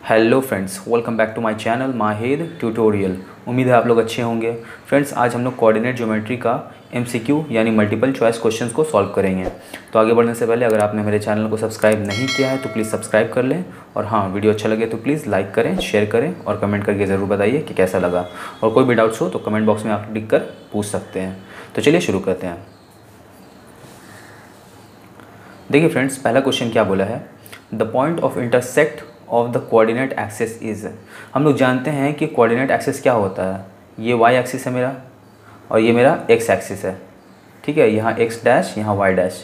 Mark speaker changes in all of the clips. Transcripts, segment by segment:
Speaker 1: Hello friends, welcome back to my channel Mahir tutorial. उम्मीद है आप लोग अच्छे होंगे। फ्रेंड्स, आज हम लोग कोऑर्डिनेट ज्योमेट्री का एमसीक्यू यानी मल्टीपल चॉइस क्वेश्चंस को सॉल्व करेंगे। तो आगे बढ़ने से पहले अगर आपने मेरे चैनल को सब्सक्राइब नहीं किया है तो प्लीज़ सब्सक्राइब कर लें, और हाँ, वीडियो अच्छा लगे तो प्लीज़ लाइक करें, शेयर करें और कमेंट करके ज़रूर बताइए कि कैसा लगा। और कोई भी डाउट्स हो तो कमेंट बॉक्स में आप लिख कर पूछ सकते हैं। तो चलिए शुरू करते हैं। देखिए फ्रेंड्स, पहला क्वेश्चन क्या बोला है, the point of intersect of the coordinate axis is. हम लोग जानते हैं कि कोऑर्डिनेट एक्सिस क्या होता है। ये वाई एक्सिस है मेरा और ये मेरा एक्स एक्सिस है, ठीक है। यहाँ एक्स डैश, यहाँ वाई डैश।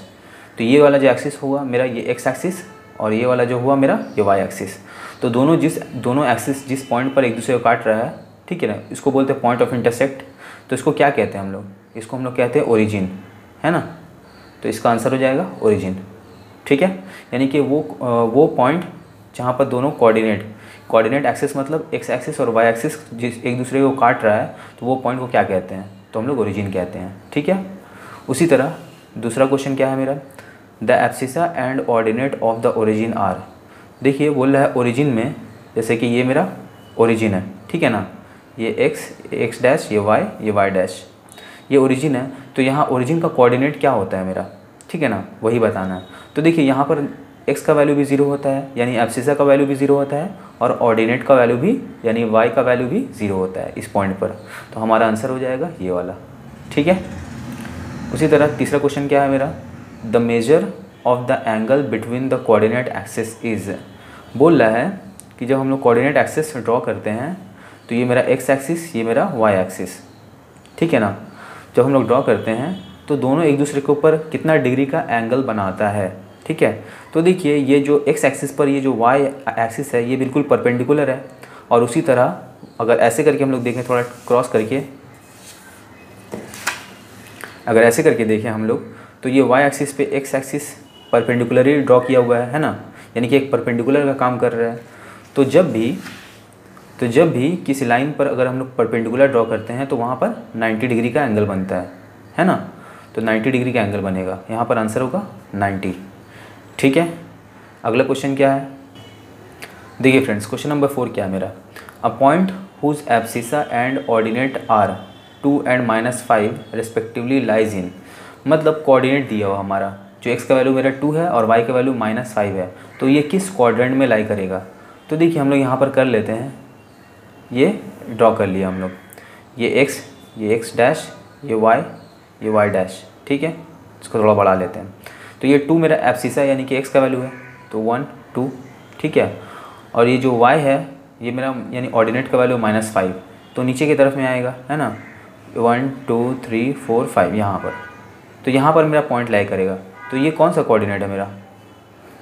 Speaker 1: तो ये वाला जो एक्सिस हुआ मेरा ये एक्स एक्सिस, और ये वाला जो हुआ मेरा ये वाई एक्सिस। तो दोनों एक्सिस जिस पॉइंट पर एक दूसरे को काट रहा है, ठीक है ना, इसको बोलते हैं पॉइंट ऑफ इंटरसेक्ट। तो इसको क्या कहते हैं हम लोग, इसको हम लोग कहते हैं ओरिजिन, है ना। तो इसका आंसर हो जाएगा ओरिजिन, ठीक है। यानी कि वो पॉइंट जहाँ पर दोनों कोऑर्डिनेट एक्सिस मतलब एक्स एक्सिस और वाई एक्सिस जिस एक दूसरे को काट रहा है, तो वो पॉइंट को क्या कहते हैं, तो हम लोग ओरिजिन कहते हैं, ठीक है। उसी तरह दूसरा क्वेश्चन क्या है मेरा, the abscissa and ordinate of the origin are. देखिए बोल रहा है ओरिजिन में, जैसे कि ये मेरा ओरिजिन है, ठीक है ना, ये एक्स डैश, ये वाई डैश, ये ओरिजिन है। तो यहाँ ओरिजिन का कोऑर्डिनेट क्या होता है मेरा, ठीक है ना, वही बताना है। तो देखिए यहाँ पर x का वैल्यू भी 0 होता है, यानी एब्सिसा का वैल्यू भी 0 होता है, और ऑर्डिनेट का वैल्यू भी यानी y का वैल्यू भी 0 होता है इस पॉइंट पर। तो हमारा आंसर हो जाएगा ये वाला, ठीक है। उसी तरह तीसरा क्वेश्चन क्या है मेरा, the measure of the angle between the coordinate axis is. बोल रहा है कि जब हम लोग कोऑर्डिनेट एक्सिस ड्रॉ करते हैं तो ये मेरा x एक्सिस, ये मेरा y एक्सिस, ठीक है ना। जब हम लोग ड्रॉ करते हैं तो दोनों एक दूसरे के ऊपर कितना डिग्री का एंगल बनाता है, ठीक है। तो देखिए ये जो x एक्सिस पर ये जो y एक्सिस है ये बिल्कुल परपेंडिकुलर है, और उसी तरह अगर ऐसे करके हम लोग देखें, थोड़ा क्रॉस करके अगर ऐसे करके देखें हम लोग, तो ये y एक्सिस पे x एक्सिस परपेंडिकुलरली ड्रॉ किया हुआ है ना, यानी कि एक परपेंडिकुलर का काम कर रहा है। तो जब भी किसी लाइन पर अगर हम लोग परपेंडिकुलर ड्रॉ करते हैं तो वहाँ पर 90 डिग्री का एंगल बनता है ना। तो 90 डिग्री का एंगल बनेगा, यहाँ पर आंसर होगा 90, ठीक है। अगला क्वेश्चन क्या है, देखिए फ्रेंड्स, क्वेश्चन नंबर 4 क्या है मेरा, a point whose abscissa and ordinate are 2 and -5 respectively lies in. मतलब कोऑर्डिनेट दिया हुआ हमारा, जो x का वैल्यू मेरा 2 है और y का वैल्यू -5 है, तो ये किस क्वाड्रेंट में लाई करेगा। तो देखिए हम लोग यहाँ पर कर लेते हैं, ये ड्रॉ कर लिया हम लोग, ये x डैश, ये y डैश, ठीक है। इसको थोड़ा बढ़ा लेते हैं। तो ये 2 मेरा एब्सिसा यानी कि x का वैल्यू है, तो 1 2, ठीक है। और ये जो y है ये मेरा यानी ऑर्डिनेट का वैल्यू -5, तो नीचे की तरफ में आएगा, है ना, 1 2 3 4 5 यहाँ पर। तो यहाँ पर मेरा पॉइंट लाई करेगा। तो ये कौन सा कोऑर्डिनेट है मेरा,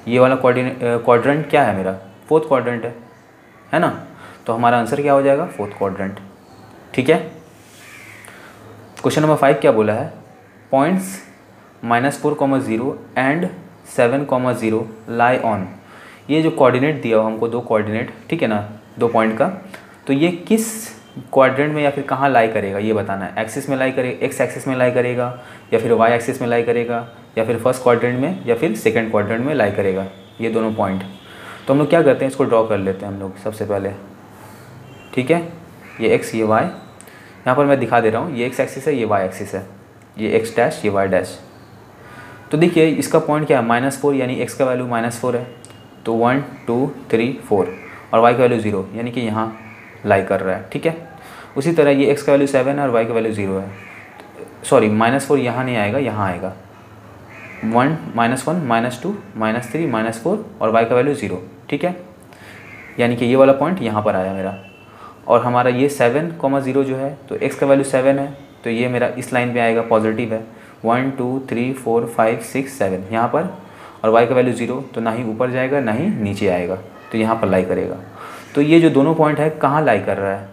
Speaker 1: ये वाला क्वाड्रेंट क्या है मेरा, फोर्थ क्वाड्रेंट है ना। तो हमारा आंसर क्या हो जाएगा, फोर्थ क्वाड्रेंट, ठीक है। क्वेश्चन नंबर 5 क्या बोला है, पॉइंट्स -4, 0 एंड 7, 0 लाई ऑन। ये जो कोऑर्डिनेट दिया हो हमको, 2 कोऑर्डिनेट, ठीक है ना, 2 पॉइंट का, तो ये किस क्वाड्रेंट में या फिर कहाँ लाई करेगा ये बताना है। एक्सिस में लाई करेगा, एक्स एक्सिस में लाई करेगा, या फिर वाई एक्सिस में लाई करेगा, या फिर फर्स्ट क्वाड्रेंट में, या फिर सेकंड क्वाड्रेंट में लाई करेगा, ये दोनों पॉइंट। तो हम लोग क्या करते हैं, इसको ड्रॉ कर लेते हैं हम लोग सबसे पहले, ठीक है। ये एक्स, ये वाई, यहाँ पर मैं दिखा दे रहा हूँ, ये एक्स एक्सिस है, ये वाई एक्सिस है, ये एक्स डैश, ये वाई डैश। तो देखिए इसका पॉइंट क्या है, -4, यानी x का वैल्यू -4 है, तो 1 2 3 4, और y का वैल्यू 0, यानी कि यहाँ लाई कर रहा है, ठीक है। उसी तरह ये x का वैल्यू 7 है और y का वैल्यू 0 है, सॉरी -4 यहाँ नहीं आएगा, यहाँ आएगा 1 -2 -3 -4, और y का वैल्यू 0, ठीक है। यानी कि ये वाला पॉइंट यहाँ पर आया मेरा। और हमारा ये 7, 0 जो है, तो x का वैल्यू 7 है, तो ये मेरा इस लाइन पे आएगा, पॉजिटिव है, 1 2 3 4 5 6 7 यहाँ पर, और y का वैल्यू 0, तो ना ही ऊपर जाएगा ना ही नीचे आएगा, तो यहाँ पर लाई करेगा। तो ये जो दोनों पॉइंट है कहाँ लाई कर रहा है,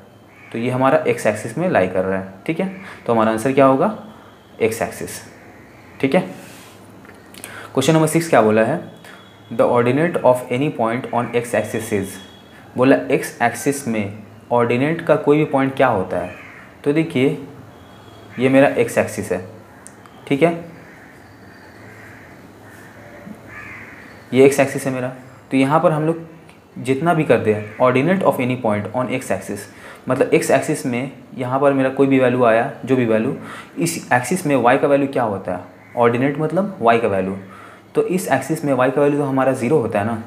Speaker 1: तो ये हमारा x एक्सिस में लाई कर रहा है, ठीक है। तो हमारा आंसर क्या होगा, x एक्सिस, ठीक है। क्वेश्चन नंबर 6 क्या बोला है, the ordinate of any point on x axis is. बोला x एक्सिस में ऑर्डिनेट का कोई भी पॉइंट क्या होता है। तो देखिए ये मेरा x एक्सिस है, ठीक है, ये x एक्सिस है मेरा। तो यहाँ पर हम लोग जितना भी कर दे ordinate of any point on X axis, मतलब एक्स एक्सिस में यहाँ पर मेरा कोई भी वैल्यू आया, जो भी वैल्यू, इस एक्सिस में वाई का वैल्यू क्या होता है, ऑर्डिनेट मतलब वाई का वैल्यू। तो इस एक्सिस में वाई का वैल्यू तो हमारा 0 होता है ना,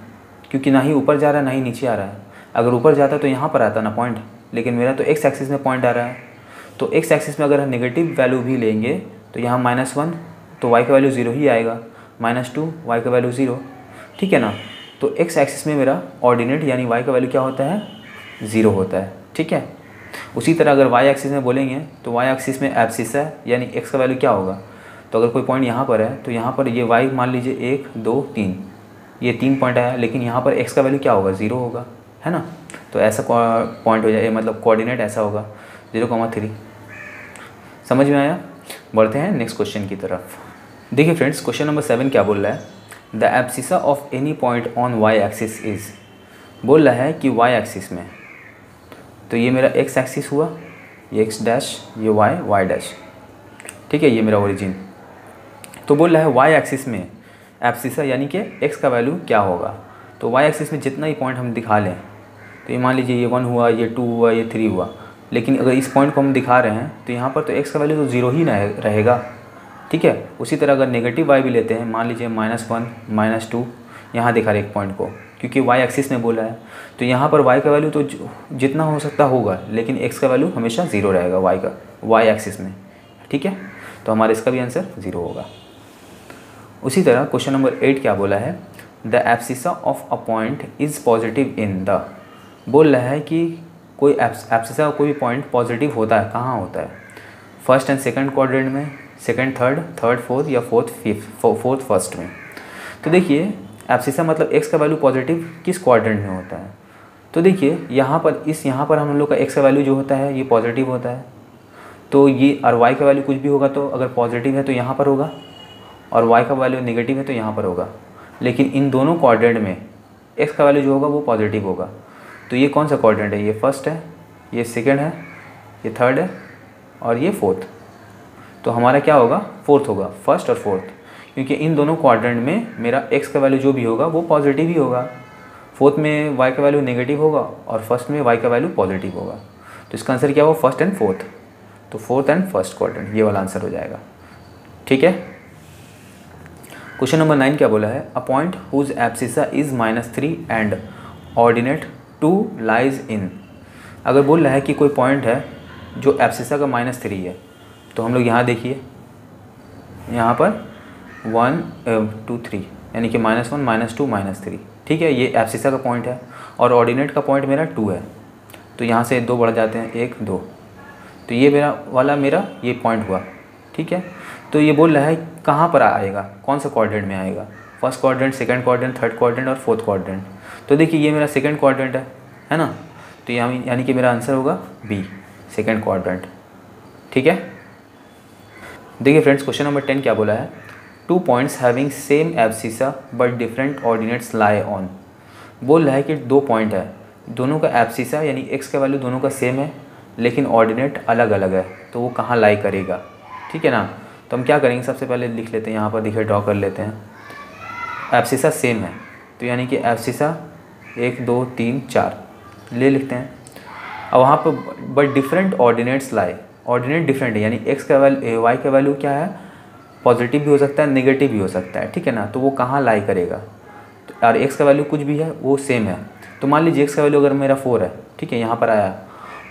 Speaker 1: क्योंकि ना ही ऊपर जा रहा है ना ही नीचे आ रहा है। अगर ऊपर जाता तो यहाँ पर आता ना पॉइंट, लेकिन मेरा तो एक्स एक्सिस में पॉइंट आ रहा है। तो एक्स एक्सिस में अगर हम नेगेटिव वैल्यू भी लेंगे तो यहाँ -1 तो वाई का वैल्यू 0 ही आएगा, -2 वाई का वैल्यू 0, ठीक है ना। तो एक्स एक्सिस में मेरा ऑर्डिनेट यानी वाई का वैल्यू क्या होता है, 0 होता है, ठीक है। उसी तरह अगर वाई एक्सिस में बोलेंगे तो वाई एक्सिस में एब्सिस है, यानी एक्स का वैल्यू क्या होगा। तो अगर कोई पॉइंट यहाँ पर है तो यहाँ पर ये वाई मान लीजिए 1 2 3, ये 3 पॉइंट आया, लेकिन यहाँ पर एक्स का वैल्यू क्या होगा, 0 होगा, है ना। तो ऐसा पॉइंट हो जाए, मतलब कोऑर्डिनेट ऐसा होगा 0,3। समझ में आया। बढ़ते हैं नेक्स्ट क्वेश्चन की तरफ। देखिए फ्रेंड्स, क्वेश्चन नंबर 7 क्या बोल रहा है, the abscissa of any point on Y axis is, बोल रहा है कि वाई एक्सिस में, तो ये मेरा एक्स एक्सिस हुआ, ये एक्स डैश, ये वाई डैश, ठीक है, ये मेरा ओरिजिन। तो बोल रहा है वाई एक्सिस में एब्सिसा यानी कि एक्स का वैल्यू क्या होगा। तो वाई एक्सिस में जितना ही पॉइंट हम दिखा लें, तो ये मान लीजिए ये 1 हुआ, ये 2 हुआ, ये 3 हुआ, लेकिन अगर इस पॉइंट को हम दिखा रहे हैं तो यहाँ पर तो एक्स का वैल्यू तो 0 ही रहेगा, ठीक है। उसी तरह अगर नेगेटिव वाई भी लेते हैं, मान लीजिए -1 -2, यहाँ दिखा रहे एक पॉइंट को, क्योंकि वाई एक्सिस में बोला है, तो यहाँ पर वाई का वैल्यू तो जितना हो सकता होगा, लेकिन एक्स का वैल्यू हमेशा 0 रहेगा वाई एक्सिस में, ठीक है। तो हमारा इसका भी आंसर 0 होगा। उसी तरह क्वेश्चन नंबर 8 क्या बोला है, the abscissa of a point is positive in the, बोल रहा है कि कोई एब्सिसा कोई भी पॉइंट पॉजिटिव होता है, कहाँ होता है, फर्स्ट एंड सेकंड क्वाड्रेंट में, सेकंड थर्ड फोर्थ, या फोर्थ फर्स्ट में। तो देखिए एब्सिसा मतलब एक्स का वैल्यू पॉजिटिव किस क्वाड्रेंट में होता है। तो देखिए यहाँ पर हम लोग का एक्स का वैल्यू जो होता है ये पॉजिटिव होता है, तो ये और वाई का वैल्यू कुछ भी होगा तो अगर पॉजिटिव है तो यहाँ पर होगा, और वाई का वैल्यू नेगेटिव है तो यहाँ पर होगा। लेकिन इन दोनों क्वाड्रेंट में एक्स का वैल्यू जो होगा वो पॉजिटिव होगा। तो ये कौन सा क्वाड्रेंट है, ये फर्स्ट है, ये सेकंड है, ये थर्ड है, और ये फोर्थ। तो हमारा क्या होगा, फोर्थ होगा, फर्स्ट और फोर्थ, क्योंकि इन दोनों क्वाड्रेंट में मेरा एक्स का वैल्यू जो भी होगा वो पॉजिटिव ही होगा। फोर्थ में वाई का वैल्यू नेगेटिव होगा और फर्स्ट में वाई का वैल्यू पॉजिटिव होगा। तो इसका आंसर क्या होगा, फर्स्ट एंड फोर्थ। तो फोर्थ एंड फर्स्ट क्वाड्रेंट, ये वाला आंसर हो जाएगा, ठीक है। क्वेश्चन नंबर 9 क्या बोला है, a point whose abscissa is -3 and ordinate 2 lies in. अगर बोल रहा है कि कोई पॉइंट है जो एब्सिसा का -3 है, तो हम लोग यहाँ देखिए, यहाँ पर 1 2 3 यानी कि -1 -2 -3, ठीक है, ये एब्सिसा का पॉइंट है, और ऑर्डिनेट का पॉइंट मेरा 2 है। तो यहाँ से 2 बढ़ जाते हैं, 1 2, तो ये मेरा ये पॉइंट हुआ, ठीक है। तो ये बोल रहा है कहाँ पर आएगा, कौन सा क्वाड्रेंट में आएगा, first quadrant, second quadrant, third quadrant और फोर्थ क्वाड्रेंट। तो देखिए ये मेरा सेकंड क्वाड्रेंट है ना, तो यानी कि मेरा आंसर होगा बी, सेकंड क्वाड्रेंट, ठीक है। देखिए फ्रेंड्स, क्वेश्चन नंबर 10 क्या बोला है, 2 points having same abscissa but different ordinates lie on. बोल रहा है कि 2 पॉइंट है, दोनों का एब्सिसा यानी एक्स का वैल्यू दोनों का सेम है, लेकिन ऑर्डिनेट अलग अलग है, तो वो कहाँ लाई करेगा, ठीक है ना। तो हम क्या करेंगे, सबसे पहले लिख लेते हैं, यहाँ पर देखिए ड्रॉ कर लेते हैं। एब्सिसा सेम है, तो यानी कि एब्सिसा 1 2 3 4 ले लिखते हैं। अब वहाँ पर but different ordinates lie, ordinate different है, यानी एक्स का वैल्यू वाई का वैल्यू क्या है, पॉजिटिव भी हो सकता है, नेगेटिव भी हो सकता है, ठीक है ना। तो वो कहाँ लाई करेगा, तो और एक्स का वैल्यू कुछ भी है वो सेम है। तो मान लीजिए एक्स का वैल्यू अगर मेरा 4 है, ठीक है, यहाँ पर आया,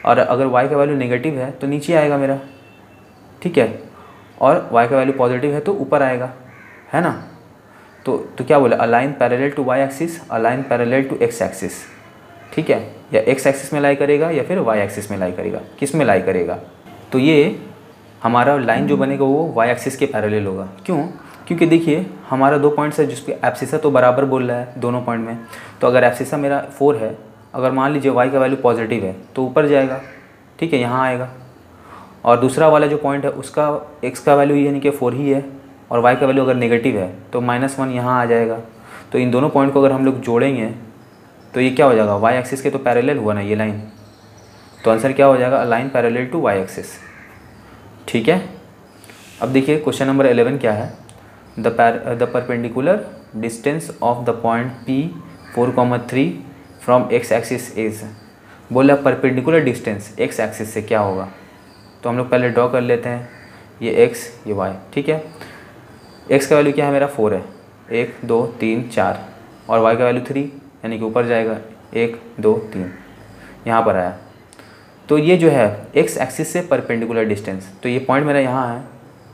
Speaker 1: और अगर वाई का वैल्यू नेगेटिव है तो नीचे आएगा मेरा, ठीक है, और वाई का वैल्यू पॉजिटिव है तो ऊपर आएगा, है ना। तो क्या बोला, a line parallel to Y axis, a line parallel to X axis, ठीक है, या एक्स एक्सिस में लाई करेगा या फिर वाई एक्सिस में लाई करेगा, किस में लाई करेगा। तो ये हमारा लाइन जो बनेगा वो वाई एक्सिस के पैरेलल होगा। क्यों, क्योंकि देखिए हमारा 2 पॉइंट्स है जिसके एब्सिसा तो बराबर बोल रहा है दोनों पॉइंट में। तो अगर एब्सिसा मेरा 4 है, अगर मान लीजिए वाई का वैल्यू पॉजिटिव है तो ऊपर जाएगा, ठीक है, यहाँ आएगा। और दूसरा वाला जो पॉइंट है उसका एक्स का वैल्यू यानी कि 4 ही है, और वाई का वैल्यू अगर नेगेटिव है तो -1 यहाँ आ जाएगा। तो इन दोनों पॉइंट को अगर हम लोग जोड़ेंगे तो ये क्या हो जाएगा, वाई एक्सिस के तो पैरेलल हुआ ना ये लाइन, तो आंसर क्या हो जाएगा, line parallel to Y axis, ठीक है। अब देखिए क्वेश्चन नंबर 11 क्या है, the perpendicular distance of the point P 4,3 from X axis is, बोला परपेंडिकुलर डिस्टेंस एक्स एक्सिस से क्या होगा। तो हम लोग पहले ड्रॉ कर लेते हैं, ये एक्स ये वाई, ठीक है। एक्स का वैल्यू क्या है मेरा 4 है, 1 2 3 4, और वाई का वैल्यू 3 यानी कि ऊपर जाएगा 1 2 3 यहाँ पर आया। तो ये जो है एक्स एक्सिस से परपेंडिकुलर डिस्टेंस, तो ये पॉइंट मेरा यहाँ है,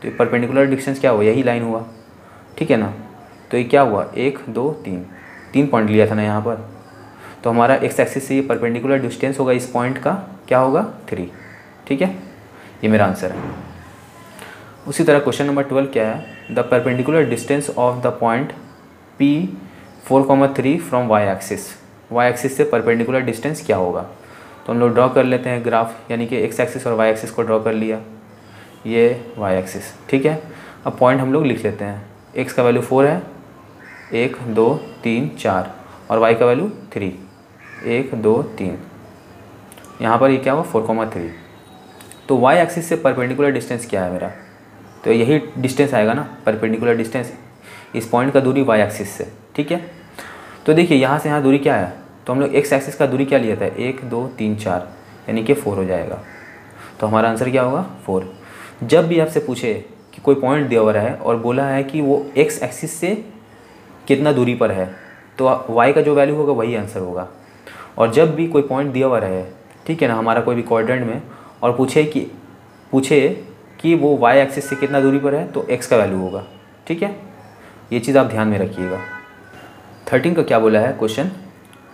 Speaker 1: तो ये परपेंडिकुलर डिस्टेंस क्या हुआ, यही लाइन हुआ, ठीक है ना। तो ये क्या हुआ 1 2 3, 3 पॉइंट लिया था ना यहाँ पर, तो हमारा एक्स एक्सिस से ये परपेंडिकुलर डिस्टेंस होगा इस पॉइंट का, क्या होगा 3, ठीक है। ये मेरा आंसर है। उसी तरह क्वेश्चन नंबर 12 क्या है, the perpendicular distance of the point P 4,3 from Y axis, Y axis से परपेंडिकुलर डिस्टेंस क्या होगा। तो हम लोग ड्रॉ कर लेते हैं ग्राफ, यानी कि एक्स एक्सिस और वाई एक्सिस को ड्रॉ कर लिया, ये वाई एक्सिस, ठीक है। अब पॉइंट हम लोग लिख लेते हैं, एक्स का वैल्यू 4 है, 1 2 3 4, और वाई का वैल्यू 3 1 2 3, यहाँ पर ये क्या हुआ 4,3। तो वाई एक्सिस से परपेंडिकुलर डिस्टेंस क्या है मेरा, तो यही डिस्टेंस आएगा ना, परपेंडिकुलर डिस्टेंस इस पॉइंट का दूरी वाई एक्सिस से, ठीक है। तो देखिए यहाँ से यहाँ दूरी क्या है, तो हम लोग एक्स एक्सिस का दूरी क्या लिया था 1 2 3 4, यानी कि 4 हो जाएगा। तो हमारा आंसर क्या होगा 4। जब भी आपसे पूछे कि कोई पॉइंट दिया हुआ है और बोला है कि वो एक्स एक्सिस से कितना दूरी पर है, तो वाई का जो वैल्यू होगा वही आंसर होगा। और जब भी कोई पॉइंट दिया हुआ रहे, ठीक है ना, हमारा कोई भी क्वाड्रेंट में, और पूछे कि वो वाई एक्सिस से कितना दूरी पर है, तो एक्स का वैल्यू होगा, ठीक है। ये चीज़ आप ध्यान में रखिएगा। 13 का क्या बोला है question,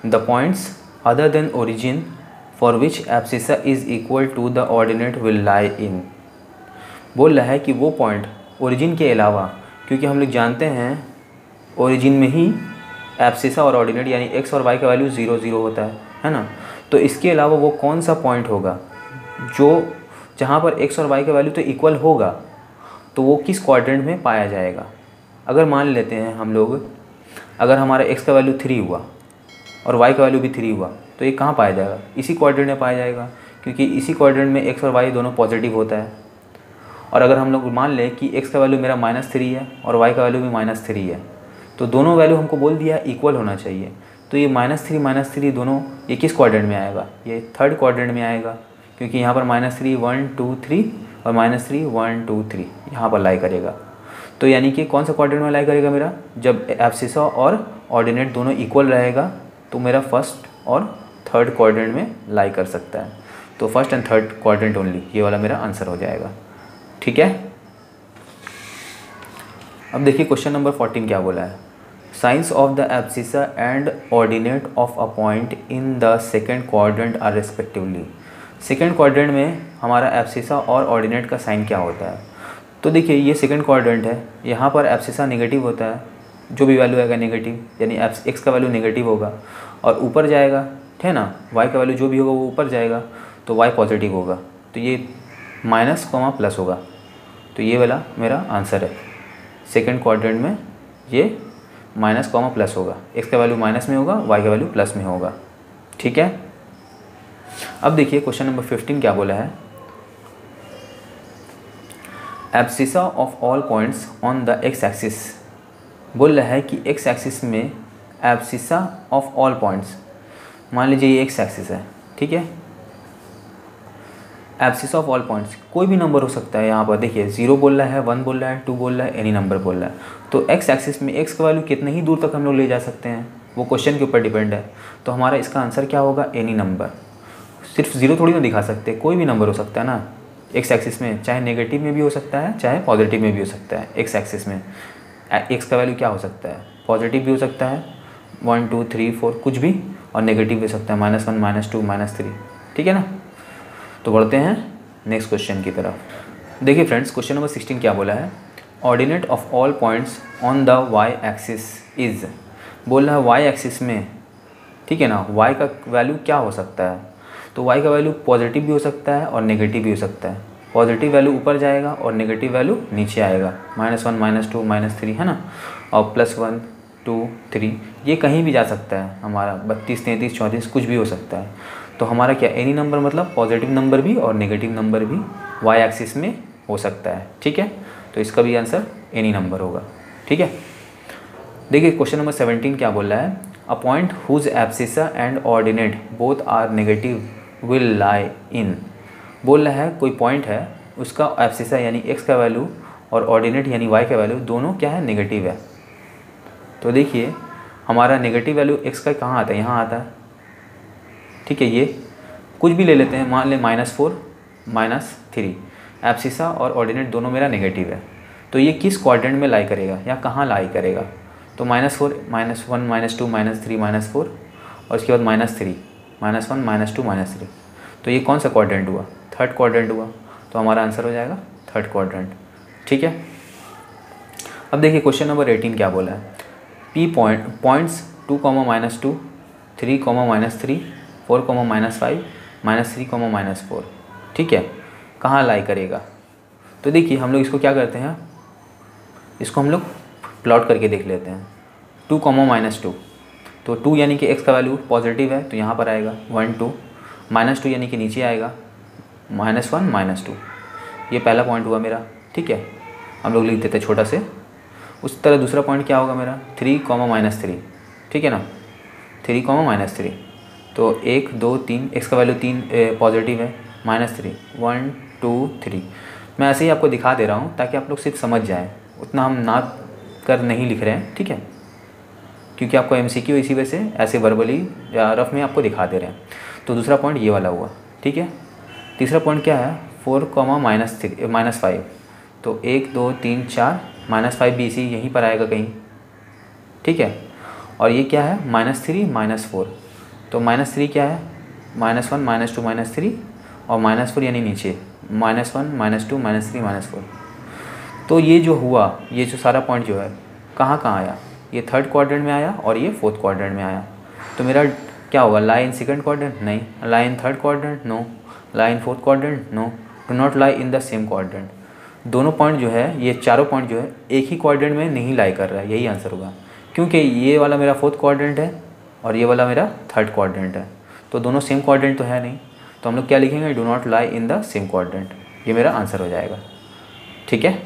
Speaker 1: the points other than origin for which abscissa is equal to the ordinate will lie in, बोल रहा है कि वो पॉइंट ओरिजिन के अलावा, क्योंकि हम लोग जानते हैं ओरिजिन में ही एब्सिसा और ऑर्डिनेट यानी एक्स और वाई का वैल्यू 0 0 होता है ना। तो इसके अलावा वो कौन सा पॉइंट होगा जो जहाँ पर एक्स और वाई का वैल्यू तो इक्वल होगा, तो वो किस क्वाड्रेंट में पाया जाएगा। अगर मान लेते हैं हम लोग, अगर हमारा एक्स का वैल्यू 3 हुआ और वाई का वैल्यू भी 3 हुआ, तो ये कहाँ पाया जाएगा, इसी क्वाड्रेंट में पाया जाएगा, क्योंकि इसी क्वाड्रेंट में एक्स और वाई दोनों पॉजिटिव होता है। और अगर हम लोग मान लें कि एक्स का वैल्यू मेरा -3 है और वाई का वैल्यू भी -3 है, तो दोनों वैल्यू हमको बोल दिया इक्वल होना चाहिए। तो ये -3 दोनों ये किस क्वाड्रेंट में आएगा, ये थर्ड क्वाड्रेंट में आएगा, क्योंकि यहाँ पर -3 1 2 3 और -3 1 2 3 यहाँ पर लाई करेगा। तो यानी कि कौन सा क्वाड्रेंट में लाई करेगा मेरा, जब एब्सिसा और ऑर्डिनेट दोनों इक्वल रहेगा, तो मेरा फर्स्ट और थर्ड क्वाड्रेंट में लाई कर सकता है। तो first and third quadrant only, ये वाला मेरा आंसर हो जाएगा, ठीक है। अब देखिए क्वेश्चन नंबर 14 क्या बोला है, signs of the abscissa and ordinate of a point in the second quadrant are respectively. Second quadrant में हमारा एब्सिसा और ऑर्डिनेट का साइन क्या होता है। तो देखिए ये सेकेंड क्वाड्रेंट है, यहाँ पर एब्सिसा नेगेटिव होता है, जो भी वैल्यू आएगा नेगेटिव, यानी एक्स का वैल्यू नेगेटिव होगा और ऊपर जाएगा, ठीक है ना। वाई का वैल्यू जो भी होगा वो ऊपर जाएगा, तो वाई पॉजिटिव होगा, तो ये माइनस कॉमा प्लस होगा। तो ये वाला मेरा आंसर है, सेकेंड क्वाड्रेंट में ये माइनस कॉमा प्लस होगा, एक्स का वैल्यू माइनस में होगा, वाई का वैल्यू प्लस में होगा, ठीक है। अब देखिए क्वेश्चन नंबर 15 क्या बोला है, abscissa of all points on the x axis, बोल रहा है कि एक्स एक्सिस में एब्सिसा ऑफ ऑल पॉइंट्स, मान लीजिए ये एक्स एक्सिस है, ठीक है। एब्सिसा ऑफ ऑल पॉइंट्स कोई भी नंबर हो सकता है, यहाँ पर देखिए 0 बोल रहा है, 1 बोल रहा है, 2 बोल रहा है, एनी नंबर बोल रहा है। तो एक्स एक्सिस में एक्स का वैल्यू कितने ही दूर तक हम लोग ले जा सकते हैं, वो क्वेश्चन के ऊपर डिपेंड है। तो हमारा इसका आंसर क्या होगा, एनी नंबर। सिर्फ 0 थोड़ी ना दिखा सकते, कोई भी नंबर हो सकता है ना एक्स एक्सिस में, चाहे नेगेटिव में भी हो सकता है चाहे पॉजिटिव में भी हो सकता है। एक्स एक्सिस में एक्स का वैल्यू क्या हो सकता है, पॉजिटिव भी हो सकता है 1 2 3 4 कुछ भी, और नेगेटिव भी हो सकता है -1 -2 -3, ठीक है ना। तो बढ़ते हैं नेक्स्ट क्वेश्चन की तरफ। देखिए फ्रेंड्स क्वेश्चन नंबर 16 क्या बोला है, ordinate of all points on the Y axis is, बोल रहा है वाई एक्सिस में, ठीक है ना, वाई का वैल्यू क्या हो सकता है। तो वाई का वैल्यू पॉजिटिव भी हो सकता है और नेगेटिव भी हो सकता है। पॉजिटिव वैल्यू ऊपर जाएगा और नेगेटिव वैल्यू नीचे आएगा, -1 -2 -3 है ना, और +1 2 3 ये कहीं भी जा सकता है हमारा, 32 33 34 कुछ भी हो सकता है। तो हमारा क्या एनी नंबर मतलब पॉजिटिव नंबर भी और नेगेटिव नंबर भी वाई एक्सिस में हो सकता है, ठीक है। तो इसका भी आंसर एनी नंबर होगा, ठीक है। देखिए क्वेश्चन नंबर 17 क्या बोल रहा है, a point whose abscissa and ordinate both are negative will lie in. बोल रहा है कोई पॉइंट है, उसका एब्सिसा यानी x का वैल्यू और ऑर्डिनेट यानी y का वैल्यू दोनों क्या है, नेगेटिव है। तो देखिए हमारा नेगेटिव वैल्यू x का कहाँ आता है, यहाँ आता है। ठीक है, ये कुछ भी ले लेते हैं, मान लें -4 -3, एब्सिसा और ऑर्डिनेट दोनों मेरा नेगेटिव है। तो ये किस क्वाड्रेंट में लाई करेगा या कहाँ लाई करेगा? तो -4 -1 -2 -3 -4 और उसके बाद -3 -1 -2 -3। तो ये कौन सा क्वाड्रेंट हुआ? थर्ड क्वाड्रेंट हुआ। तो हमारा आंसर हो जाएगा थर्ड क्वाड्रेंट। ठीक है, अब देखिए क्वेश्चन नंबर 18 क्या बोला है। P points 2, -2, 3, -3, 4, -5, -3, -4। ठीक है, कहाँ लाई करेगा? तो देखिए हम लोग इसको क्या करते हैं, इसको हम लोग प्लॉट करके देख लेते हैं। 2, -2, तो 2 यानी कि x का वैल्यू पॉजिटिव है तो यहाँ पर आएगा 1 2, -2 यानी कि नीचे आएगा -1 -2। ये पहला पॉइंट हुआ मेरा। ठीक है, हम लोग लिख देते हैं छोटा से। उस तरह दूसरा पॉइंट क्या होगा मेरा, 3, -3। ठीक है ना, 3, -3। तो 1 2 3, x का वैल्यू 3 पॉजिटिव है, -3 1 2 3। मैं ऐसे ही आपको दिखा दे रहा हूँ ताकि आप लोग सिर्फ समझ जाएं, उतना हम ना कर नहीं लिख रहे हैं। ठीक है, क्योंकि आपको MCQ इसी वजह से ऐसे वर्बली या रफ में आपको दिखा दे रहे हैं। तो दूसरा पॉइंट ये वाला हुआ। ठीक है, तीसरा पॉइंट क्या है, 4, -5। तो 1 2 3 4, -5 भी इसी यहीं पर आएगा कहीं। ठीक है, और ये क्या है, -3 -4। तो -3 क्या है, -1 -2 -3 और -4 यानी नीचे -1 -2 -3 -4। तो ये जो हुआ, ये जो सारा पॉइंट जो है कहाँ कहाँ आया, ये थर्ड क्वाड्रेंट में आया और ये फोर्थ क्वाड्रेंट में आया। तो मेरा क्या होगा, लाई इन सेकंड क्वाड्रेंट? नहीं। Lie in third quadrant? No. Lie in fourth quadrant? No. Do not lie in the same quadrant. दोनों पॉइंट जो है, ये चारों पॉइंट जो है एक ही क्वाड्रेंट में नहीं लाई कर रहा है, यही आंसर होगा। क्योंकि ये वाला मेरा फोर्थ क्वाड्रेंट है और ये वाला मेरा थर्ड क्वाड्रेंट है, तो दोनों सेम क्वाड्रेंट तो है नहीं। तो हम लोग क्या लिखेंगे, do not lie in the same quadrant. ये मेरा आंसर हो जाएगा। ठीक है,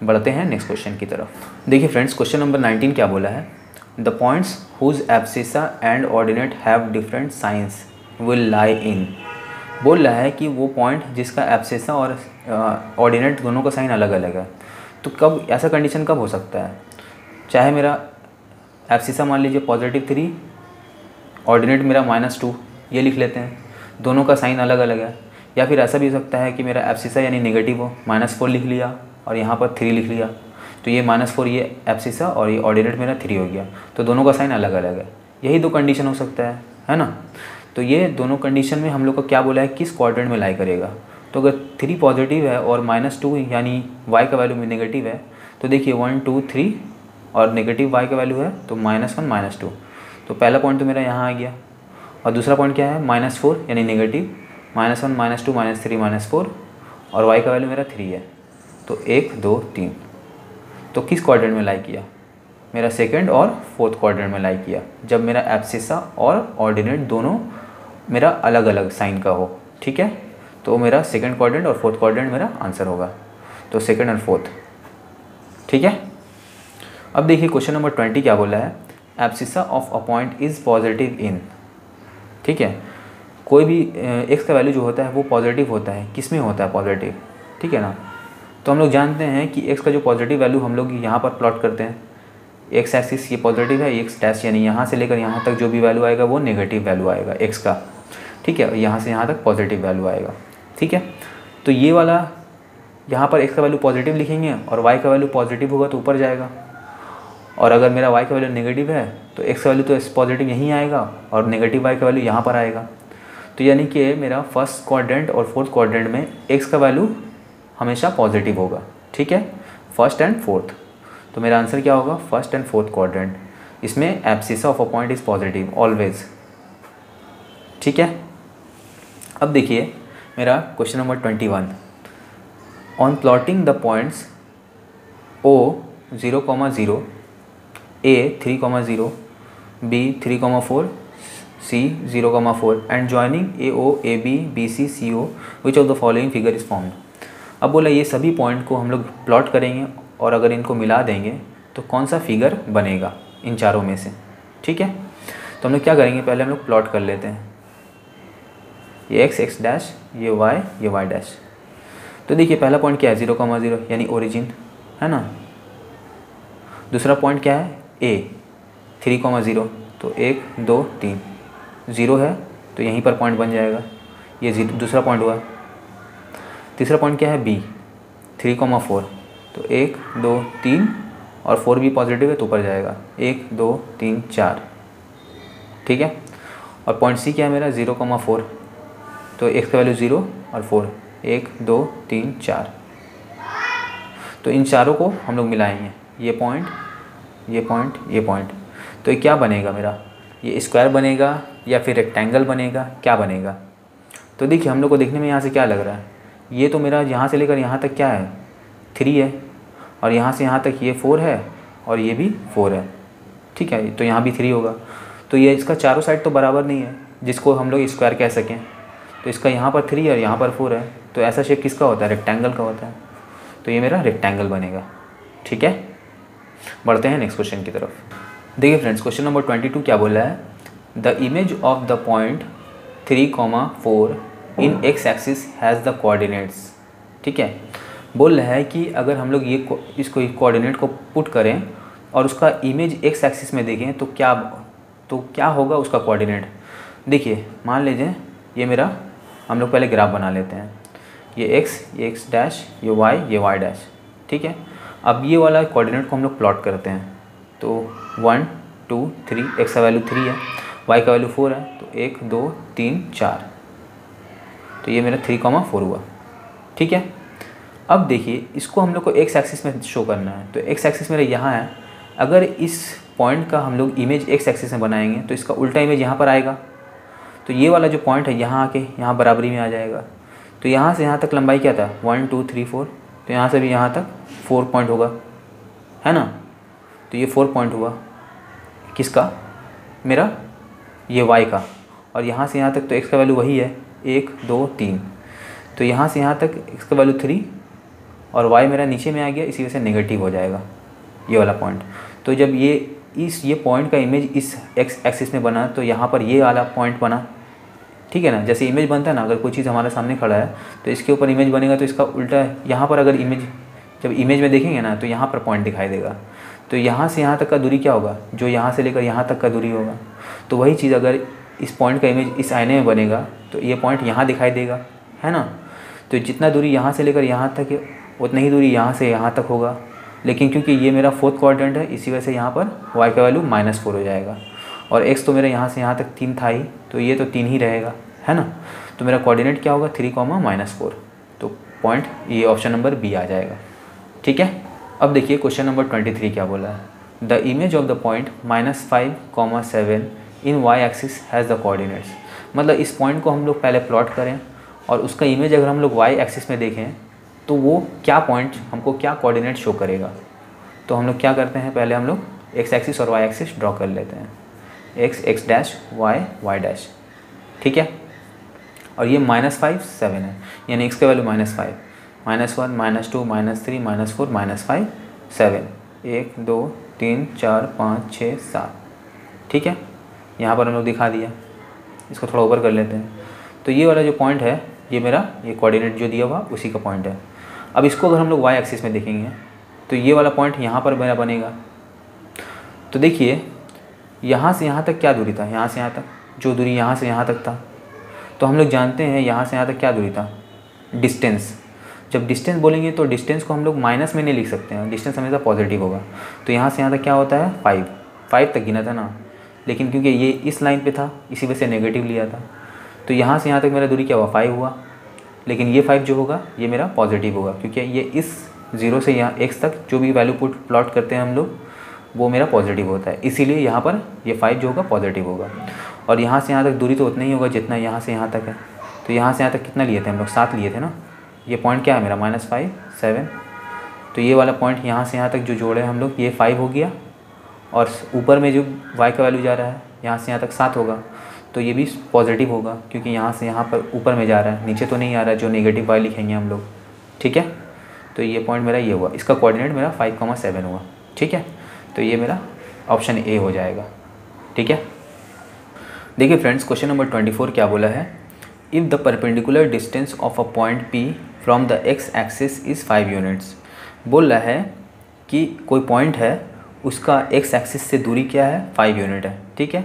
Speaker 1: बढ़ते हैं नेक्स्ट क्वेश्चन की तरफ। देखिए फ्रेंड्स, क्वेश्चन नंबर 19 क्या बोला है, the points whose abscissa and ordinate have different signs will lie in. बोल रहा है कि वो पॉइंट जिसका एब्सिसा और ऑर्डिनेट दोनों का साइन अलग अलग है। तो कब ऐसा कंडीशन कब हो सकता है, चाहे मेरा एब्सिसा मान लीजिए +3, ऑर्डिनेट मेरा -2, ये लिख लेते हैं, दोनों का साइन अलग अलग है। या फिर ऐसा भी हो सकता है कि मेरा एब्सिसा यानी नेगेटिव हो, -4 लिख लिया और यहाँ पर 3 लिख लिया। तो ये -4 ये एब्सिसा और ये ऑर्डिनेट मेरा 3 हो गया, तो दोनों का साइन अलग अलग है। यही दो कंडीशन हो सकता है ना। तो ये दोनों कंडीशन में हम लोग को क्या बोला है, किस क्वाड्रेंट में लाई करेगा। तो अगर 3 पॉजिटिव है और -2 यानी y का वैल्यू में नेगेटिव है, तो देखिए 1 2 3 और नेगेटिव y का वैल्यू है तो -1 -2। तो पहला पॉइंट तो मेरा यहाँ आ गया। और दूसरा पॉइंट क्या है, -4 यानी नेगेटिव, -1 -2 -3 -4 और y का वैल्यू मेरा 3 है। तो 1 2 3। तो किस क्वाड्रेंट में लाई किया, मेरा सेकंड और फोर्थ क्वाड्रेंट में लाई किया, जब मेरा एब्सिसा और ऑर्डिनेट दोनों मेरा अलग अलग साइन का हो। ठीक है, तो मेरा सेकंड क्वाड्रेंट और फोर्थ क्वाड्रेंट मेरा आंसर होगा। तो सेकंड और फोर्थ। ठीक है, अब देखिए क्वेश्चन नंबर 20 क्या बोला है, abscissa of a point is positive in. ठीक है, कोई भी x का वैल्यू जो होता है वो पॉजिटिव होता है, किस में होता है पॉजिटिव। ठीक है ना, तो हम लोग जानते हैं कि x का जो पॉजिटिव वैल्यू हम लोग यहाँ पर प्लॉट करते हैं, x एक्सिस ये पॉजिटिव है, x डैश यानी यहाँ से लेकर यहाँ तक जो भी वैल्यू आएगा वो नेगेटिव वैल्यू आएगा x का। ठीक है, यहाँ से यहाँ तक पॉजिटिव वैल्यू आएगा। ठीक है, तो ये वाला यहाँ पर x का वैल्यू पॉजिटिव लिखेंगे और y का वैल्यू पॉजिटिव होगा तो ऊपर जाएगा, और अगर मेरा y का वैल्यू नेगेटिव है तो x का वैल्यू तो पॉजिटिव यहीं आएगा और नेगेटिव y का वैल्यू यहाँ पर आएगा। तो यानी कि मेरा फर्स्ट क्वाड्रेंट और फोर्थ क्वाड्रेंट में x का वैल्यू हमेशा पॉजिटिव होगा। ठीक है, फर्स्ट एंड फोर्थ। तो मेरा आंसर क्या होगा, फर्स्ट एंड फोर्थ क्वाड्रेंट। इसमें abscissa of a point is positive always. ठीक है, अब देखिए मेरा question number 21, on plotting the points O 0, 0, A 3, 0, B 3, 4, C 0, 4 and joining AO, AB, BC, CO, which of the following figure is formed। अब बोला ये सभी पॉइंट को हम लोग प्लॉट करेंगे और अगर इनको मिला देंगे तो कौन सा फिगर बनेगा इन चारों में से। ठीक है, तो हम लोग क्या करेंगे, पहले हम लोग प्लॉट कर लेते हैं, ये एक्स एक्स डैश, ये वाई डैश। तो देखिए पहला पॉइंट क्या है 0,0 यानी ओरिजिन, है ना। दूसरा पॉइंट क्या है ए 3,0, तो 1 2 3 0 है तो यहीं पर पॉइंट बन जाएगा, ये दूसरा पॉइंट हुआ। तीसरा पॉइंट क्या है बी 3,4, तो 1 2 3 और 4 भी पॉजिटिव है तो ऊपर जाएगा, 1 2 3 4, ठीक है। और पॉइंट सी क्या है मेरा 0,4, तो एक्स का वैल्यू 0 और 4, 1 2 3 4। तो इन चारों को हम लोग मिलाएंगे, ये पॉइंट ये पॉइंट ये पॉइंट, तो ये क्या बनेगा मेरा, ये स्क्वायर बनेगा या फिर रेक्टेंगल बनेगा, क्या बनेगा। तो देखिए हम लोग को देखने में यहाँ से क्या लग रहा है, ये तो मेरा यहाँ से लेकर यहाँ तक क्या है 3 है, और यहाँ से यहाँ तक ये 4 है और ये भी 4 है, ठीक है। तो यहाँ भी 3 होगा, तो ये इसका चारों साइड तो बराबर नहीं है जिसको हम लोग स्क्वायर कह सकें। तो इसका यहाँ पर 3 है और यहाँ पर 4 है, तो ऐसा शेप किसका होता है, रेक्टेंगल का होता है। तो ये मेरा रेक्टेंगल बनेगा, ठीक है। बढ़ते हैं नेक्स्ट क्वेश्चन की तरफ। देखिए फ्रेंड्स, क्वेश्चन नंबर 22 क्या बोला है, the image of the point 3,4 in X axis has the coordinates, ठीक है। बोल रहा है कि अगर हम लोग इसको कोऑर्डिनेट को पुट करें और उसका इमेज एक्स एक्सिस में देखें तो क्या होगा उसका कोऑर्डिनेट। देखिए मान लीजिए ये मेरा, हम लोग पहले ग्राफ बना लेते हैं, ये एक्स डैश, ये वाई डैश, ठीक है। अब ये वाला कोऑर्डिनेट को हम लोग प्लॉट करते हैं, तो 1 2 3, एक्स का वैल्यू 3 है, वाई का वैल्यू 4 है, तो 1 2 3 4, तो ये मेरा 3,4 हुआ, ठीक है। अब देखिए इसको हम लोग को एक्स एक्सिस में शो करना है, तो एक्स एक्सिस मेरा यहाँ है। अगर इस पॉइंट का हम लोग इमेज एक्स एक्सिस में बनाएंगे तो इसका उल्टा इमेज यहाँ पर आएगा, तो ये वाला जो पॉइंट है यहाँ आके यहाँ बराबरी में आ जाएगा। तो यहाँ से यहाँ तक लंबाई क्या था 1 2 3 4, तो यहाँ से भी यहाँ तक 4 पॉइंट होगा, है ना। तो ये 4 पॉइंट हुआ किसका, मेरा ये y का, और यहाँ से यहाँ तक तो x का वैल्यू वही है 1 2 3, तो यहाँ से यहाँ तक x का वैल्यू 3 और y मेरा नीचे में आ गया, इसी वजह से नेगेटिव हो जाएगा ये वाला पॉइंट। तो जब ये पॉइंट का इमेज इस x एक्सिस में बना तो यहाँ पर ये वाला पॉइंट बना, ठीक है ना। जैसे इमेज बनता है ना, अगर कोई चीज़ हमारे सामने खड़ा है तो इसके ऊपर इमेज बनेगा, तो इसका उल्टा यहाँ पर अगर जब इमेज में देखेंगे ना तो यहाँ पर पॉइंट दिखाई देगा। तो यहाँ से यहाँ तक का दूरी क्या होगा, जो यहाँ से लेकर यहाँ तक का दूरी होगा। तो वही चीज़ अगर इस पॉइंट का इमेज इस आईने में बनेगा तो ये पॉइंट यहाँ दिखाई देगा, है ना। तो जितना दूरी यहाँ से लेकर यहाँ तक है उतना ही दूरी यहाँ से यहाँ तक होगा, लेकिन क्योंकि ये मेरा 4th क्वाड्रेंट है इसी वजह से यहाँ पर y का वैल्यू -4 हो जाएगा, और x तो मेरा यहाँ से यहाँ तक 3 था ही, तो ये तो 3 ही रहेगा, है ना। तो मेरा कोऑर्डिनेट क्या होगा 3,-4, तो पॉइंट ये ऑप्शन नंबर बी आ जाएगा, ठीक है। अब देखिए क्वेश्चन नंबर 23 क्या बोला है, the image of the point -5,7 in y axis has the coordinates. मतलब इस पॉइंट को हम लोग पहले प्लॉट करें और उसका इमेज अगर हम लोग y एक्सिस में देखें तो वो क्या पॉइंट हमको क्या कोऑर्डिनेट शो करेगा। तो हम लोग क्या करते हैं, पहले हम लोग x एक्सिस और y एक्सिस ड्रॉ कर लेते हैं, x डैश y डैश, ठीक है। और ये -5 7 है, यानी x का वैल्यू -5 -1 -2 -3 -4 -5 7, 1 2 3 4 5 6 7, ठीक है। यहाँ पर हम लोग दिखा दिया, इसको थोड़ा ऊपर कर लेते हैं। तो ये वाला जो पॉइंट है ये मेरा ये कोऑर्डिनेट जो दिया हुआ उसी का पॉइंट है। अब इसको अगर हम लोग y एक्सिस में देखेंगे तो ये वाला पॉइंट यहाँ पर मेरा बनेगा। तो देखिए यहाँ से यहाँ तक क्या दूरी था, यहाँ से यहाँ तक जो दूरी यहाँ से यहाँ तक था, तो हम लोग जानते हैं यहाँ से यहाँ तक क्या दूरी था, डिस्टेंस। जब डिस्टेंस बोलेंगे तो डिस्टेंस को हम लोग माइनस में नहीं लिख सकते हैं, डिस्टेंस हमेशा पॉजिटिव होगा। तो यहाँ से यहाँ तक क्या होता है 5 तक गिना था ना, लेकिन क्योंकि ये इस लाइन पे था इसी वजह से नेगेटिव लिया था। तो यहाँ से यहाँ तक मेरा दूरी क्या हुआ 5 हुआ, लेकिन ये 5 जो होगा ये मेरा पॉजिटिव होगा, क्योंकि ये इस 0 से यहाँ x तक जो भी वैल्यू प्लॉट करते हैं हम लोग वो मेरा पॉजिटिव होता है, इसीलिए यहाँ पर ये 5 जो होगा पॉजिटिव होगा। और यहाँ से यहाँ तक दूरी तो उतना ही होगा जितना यहाँ से यहाँ तक है। तो यहाँ से यहाँ तक कितना लिए थे हम लोग 7 लिए थे ना। ये पॉइंट क्या है मेरा -5 7, तो ये वाला पॉइंट यहाँ से यहाँ तक जो जोड़े हम लोग ये 5 हो गया, और ऊपर में जो y का वैल्यू जा रहा है यहाँ से यहाँ तक 7 होगा, तो ये भी पॉजिटिव होगा क्योंकि यहाँ से यहाँ पर ऊपर में जा रहा है, नीचे तो नहीं आ रहा है जो नेगेटिव y लिखेंगे हम लोग, ठीक है। तो ये पॉइंट मेरा ये हुआ, इसका कोऑर्डिनेट मेरा 5,7 हुआ, ठीक है। तो ये मेरा ऑप्शन ए हो जाएगा, ठीक है। देखिए फ्रेंड्स, क्वेश्चन नंबर 24 क्या बोला है, if the perpendicular distance of a point P from the x axis is 5 units. बोल रहा है कि कोई पॉइंट है, उसका एक्स एक्सिस से दूरी क्या है, 5 यूनिट है, ठीक है।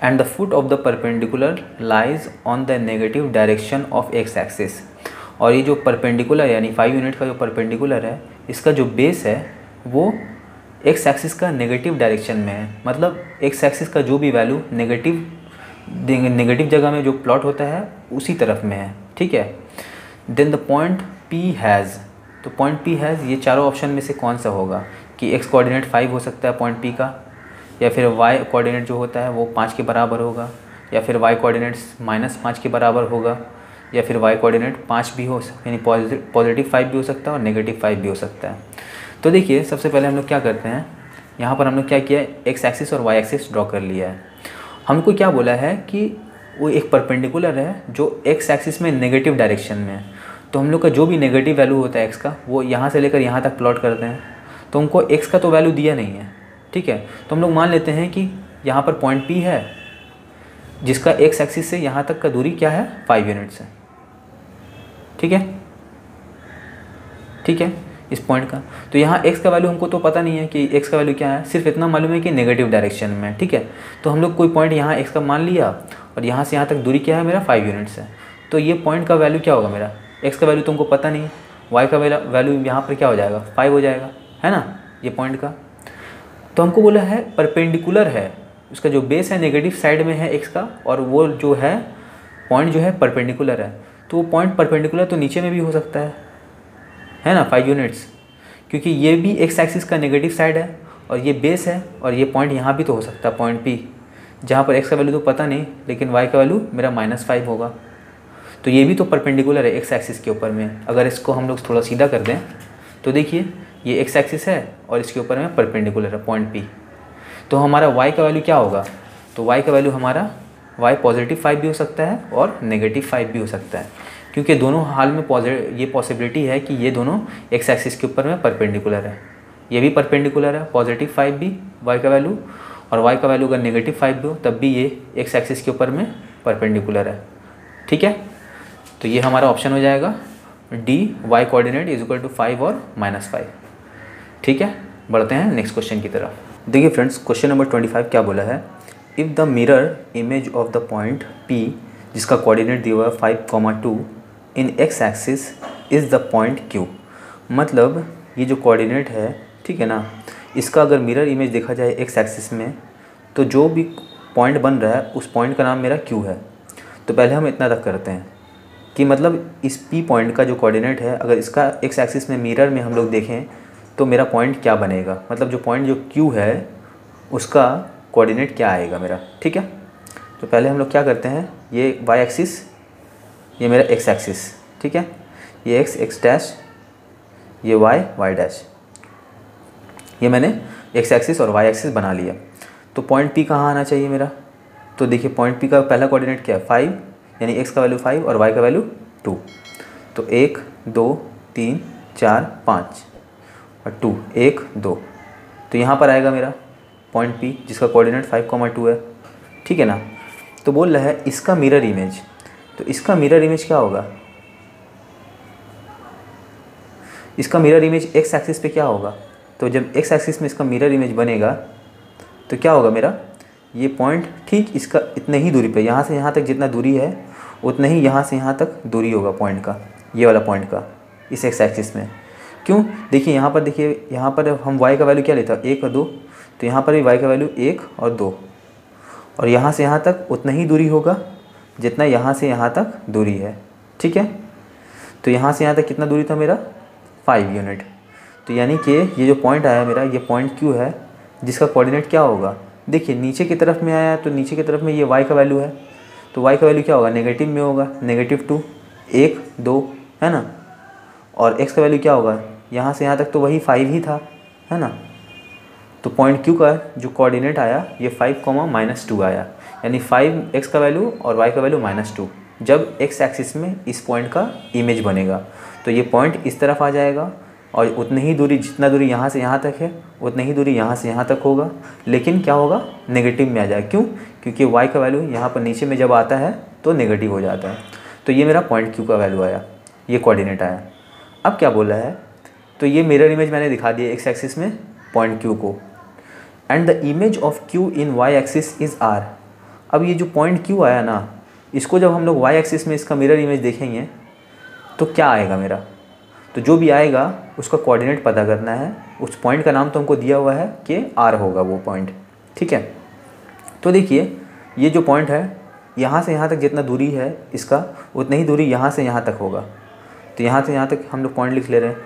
Speaker 1: And the foot of the perpendicular lies on the negative direction of x axis. और ये जो परपेंडिकुलर यानी 5 यूनिट का जो परपेंडिकुलर है, इसका जो बेस है वो एक्स एक्सिस का नेगेटिव डायरेक्शन में है। मतलब एक्स एक्सिस का जो भी वैल्यू नेगेटिव जगह में जो प्लॉट होता है उसी तरफ में है, ठीक है। Then the point P has, तो पॉइंट P हैज़ ये चारों ऑप्शन में से कौन सा होगा कि एक्स कोऑर्डिनेट 5 हो सकता है पॉइंट P का, या फिर वाई कोऑर्डिनेट जो होता है वो 5 के बराबर होगा, या फिर वाई कोऑर्डिनेट्स -5 के बराबर होगा, या फिर वाई कोऑर्डिनेट 5 भी हो सकता है, यानी पॉजिटिव 5 भी हो सकता है और नेगेटिव 5 भी हो सकता है। तो देखिए सबसे पहले हम लोग क्या करते हैं, यहाँ पर हम लोग क्या किया है, एक्स एक्सिस और वाई एक्सिस ड्रॉ कर लिया है। हमको क्या बोला है कि वो एक परपेंडिकुलर है जो एक्स एक्सिस में नेगेटिव डायरेक्शन में है। तो हम लोग का जो भी नेगेटिव वैल्यू होता है एक्स का, वो यहाँ से लेकर यहाँ तक प्लॉट करते हैं। तो हमको एक्स का तो वैल्यू दिया नहीं है, ठीक है। तो हम लोग मान लेते हैं कि यहाँ पर पॉइंट P है जिसका एक्स एक्सिस से यहाँ तक का दूरी क्या है, 5 यूनिट्स है, ठीक है, ठीक है, इस पॉइंट का। तो यहाँ x का वैल्यू हमको तो पता नहीं है कि x का वैल्यू क्या है, सिर्फ इतना मालूम है कि नेगेटिव डायरेक्शन में, ठीक है। तो हम लोग कोई पॉइंट यहाँ x का मान लिया और यहाँ से यहाँ तक दूरी क्या है मेरा, 5 यूनिट्स है। तो ये पॉइंट का वैल्यू क्या होगा मेरा, x का वैल्यू तुमको पता नहीं, y का वैल्यू यहाँ पर क्या हो जाएगा, 5 हो जाएगा, है ना, ये पॉइंट का। तो हमको बोला है परपेंडिकुलर है, उसका जो बेस है नेगेटिव साइड में है x का, और वो जो है पॉइंट जो है परपेंडिकुलर है। तो वो पॉइंट परपेंडिकुलर तो नीचे में भी हो सकता है ना, 5 यूनिट्स, क्योंकि ये भी एक्स एक्सिस का नेगेटिव साइड है और ये बेस है, और ये पॉइंट यहाँ भी तो हो सकता है पॉइंट P, जहाँ पर एक्स का वैल्यू तो पता नहीं लेकिन वाई का वैल्यू मेरा -5 होगा। तो ये भी तो परपेंडिकुलर है एक्स एक्सिस के ऊपर में। अगर इसको हम लोग थोड़ा सीधा कर दें तो देखिए ये एक्स एक्सिस है और इसके ऊपर में परपेंडिकुलर है पॉइंट P। तो हमारा वाई का वैल्यू क्या होगा, तो वाई का वैल्यू हमारा वाई +5 भी हो सकता है और -5 भी हो सकता है, क्योंकि दोनों हाल में ये पॉसिबिलिटी है कि ये दोनों एक्स एक्सिस के ऊपर में परपेंडिकुलर है। ये भी परपेंडिकुलर है, +5 भी वाई का वैल्यू, और वाई का वैल्यू अगर -5 भी हो तब भी ये एक्स एक्सिस के ऊपर में परपेंडिकुलर है, ठीक है। तो ये हमारा ऑप्शन हो जाएगा D, वाई कोऑर्डिनेट = 5 और -5, ठीक है। बढ़ते हैं नेक्स्ट क्वेश्चन की तरफ। देखिए फ्रेंड्स, क्वेश्चन नंबर 25 क्या बोला है, if the mirror image of the point P जिसका कोऑर्डिनेट दिया हुआ है 5,2 in X axis is the point Q। मतलब ये जो कोऑर्डिनेट है, ठीक है ना, इसका अगर मिरर इमेज देखा जाए एक्स एक्सिस में, तो जो भी पॉइंट बन रहा है उस पॉइंट का नाम मेरा Q है। तो पहले हम इतना तक करते हैं कि मतलब इस P पॉइंट का जो कोऑर्डिनेट है, अगर इसका एक्स एक्सिस में मिरर में हम लोग देखें तो मेरा पॉइंट क्या बनेगा, मतलब जो पॉइंट जो Q है उसका कोऑर्डिनेट क्या आएगा मेरा, ठीक है। तो पहले हम लोग क्या करते हैं, ये वाई एक्सिस, ये मेरा एक्स एक्सिस, ठीक है, ये x डैश, ये y डैश, ये मैंने एक्स एक्सिस और वाई एक्सिस बना लिया। तो पॉइंट P कहाँ आना चाहिए मेरा, तो देखिए पॉइंट P का पहला कोऑर्डिनेट क्या है, 5, यानी x का वैल्यू 5 और y का वैल्यू 2। तो 1 2 3 4 5 और 2 1 2, तो यहाँ पर आएगा मेरा पॉइंट P जिसका कोऑर्डिनेट 5,2 है, ठीक है ना। तो बोल रहा है इसका मिरर इमेज, तो इसका मिरर इमेज क्या होगा, इसका मिरर इमेज एक्स एक्सिस पे क्या होगा। तो जब एक्स एक्सिस में इसका मिरर इमेज बनेगा तो क्या होगा मेरा, ये पॉइंट ठीक इसका इतने ही दूरी पे, यहाँ से यहाँ तक जितना दूरी है उतना ही यहाँ से यहाँ तक दूरी होगा पॉइंट का, ये वाला पॉइंट का, इस एक्स एक्सिस में। क्यों, देखिए यहाँ पर, देखिए यहाँ पर हम y का वैल्यू क्या लेता है, 1 और 2, तो यहाँ पर भी y का वैल्यू 1 और 2, और यहाँ से यहाँ तक उतना ही दूरी होगा जितना यहाँ से यहाँ तक दूरी है, ठीक है। तो यहाँ से यहाँ तक कितना दूरी था मेरा, 5 यूनिट। तो यानी कि ये जो पॉइंट आया मेरा, ये पॉइंट Q है जिसका कोऑर्डिनेट क्या होगा, देखिए नीचे की तरफ में आया तो नीचे की तरफ में ये y का वैल्यू है, तो y का वैल्यू क्या होगा, नेगेटिव में होगा, -2 1 2, है ना। और x का वैल्यू क्या होगा, यहाँ से यहाँ तक तो वही 5 ही था, है ना। तो पॉइंट Q का जो कोऑर्डिनेट आया ये 5,-2 आया, यानी 5x का वैल्यू और y का वैल्यू -2 जब x एक्सिस में इस पॉइंट का इमेज बनेगा। तो ये पॉइंट इस तरफ आ जाएगा, और उतनी ही दूरी, जितना दूरी यहाँ से यहाँ तक है उतनी ही दूरी यहाँ से यहाँ तक होगा, लेकिन क्या होगा, नेगेटिव में आ जाए। क्यों? क्योंकि y का वैल्यू यहाँ पर नीचे में जब आता है तो नेगेटिव हो जाता है। तो ये मेरा पॉइंट Q का वैल्यू आया, ये कोऑर्डिनेट आया। अब क्या बोला है, तो ये मिरर इमेज मैंने दिखा दिया x एक्सिस में पॉइंट Q को, and the image of Q in y axis is R। अब ये जो पॉइंट Q आया ना, इसको जब हम लोग y एक्सिस में इसका मिरर इमेज देखेंगे तो क्या आएगा मेरा, तो जो भी आएगा उसका कोऑर्डिनेट पता करना है। उस पॉइंट का नाम तो हमको दिया हुआ है कि R होगा वो पॉइंट, ठीक है। तो देखिए ये जो पॉइंट है, यहाँ से यहाँ तक जितना दूरी है इसका, उतनी ही दूरी यहाँ से यहाँ तक होगा। तो यहाँ से यहाँ तक हम लोग पॉइंट लिख ले रहे हैं,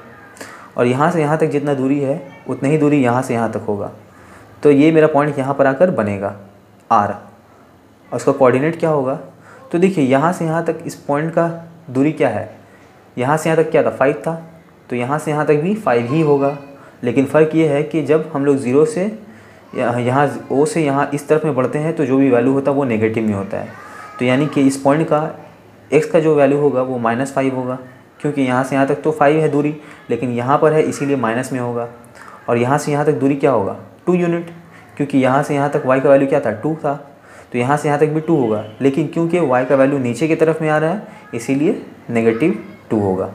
Speaker 1: और यहाँ से यहाँ तक जितना दूरी है उतनी ही दूरी यहाँ से यहाँ तक होगा। तो ये मेरा पॉइंट यहाँ पर आकर बनेगा R, और उसका कोऑर्डिनेट क्या होगा। तो देखिए यहाँ से यहाँ तक इस पॉइंट का दूरी क्या है, यहाँ से यहाँ तक क्या था, 5 था, तो यहाँ से यहाँ तक भी 5 ही होगा। लेकिन फ़र्क ये है कि जब हम लोग 0 से यहाँ O से यहाँ इस तरफ में बढ़ते हैं तो जो भी वैल्यू होता है वो नेगेटिव में होता है। तो यानी कि इस पॉइंट का x का जो वैल्यू होगा वो -5 होगा, क्योंकि यहाँ से यहाँ तक तो 5 है दूरी, लेकिन यहाँ पर है इसीलिए माइनस में होगा। और यहाँ से यहाँ तक दूरी क्या होगा, 2 यूनिट, क्योंकि यहाँ से यहाँ तक y का वैल्यू क्या था, 2 था, तो यहाँ से यहाँ तक भी 2 होगा। लेकिन क्योंकि y का वैल्यू नीचे की तरफ में आ रहा है इसीलिए -2 होगा।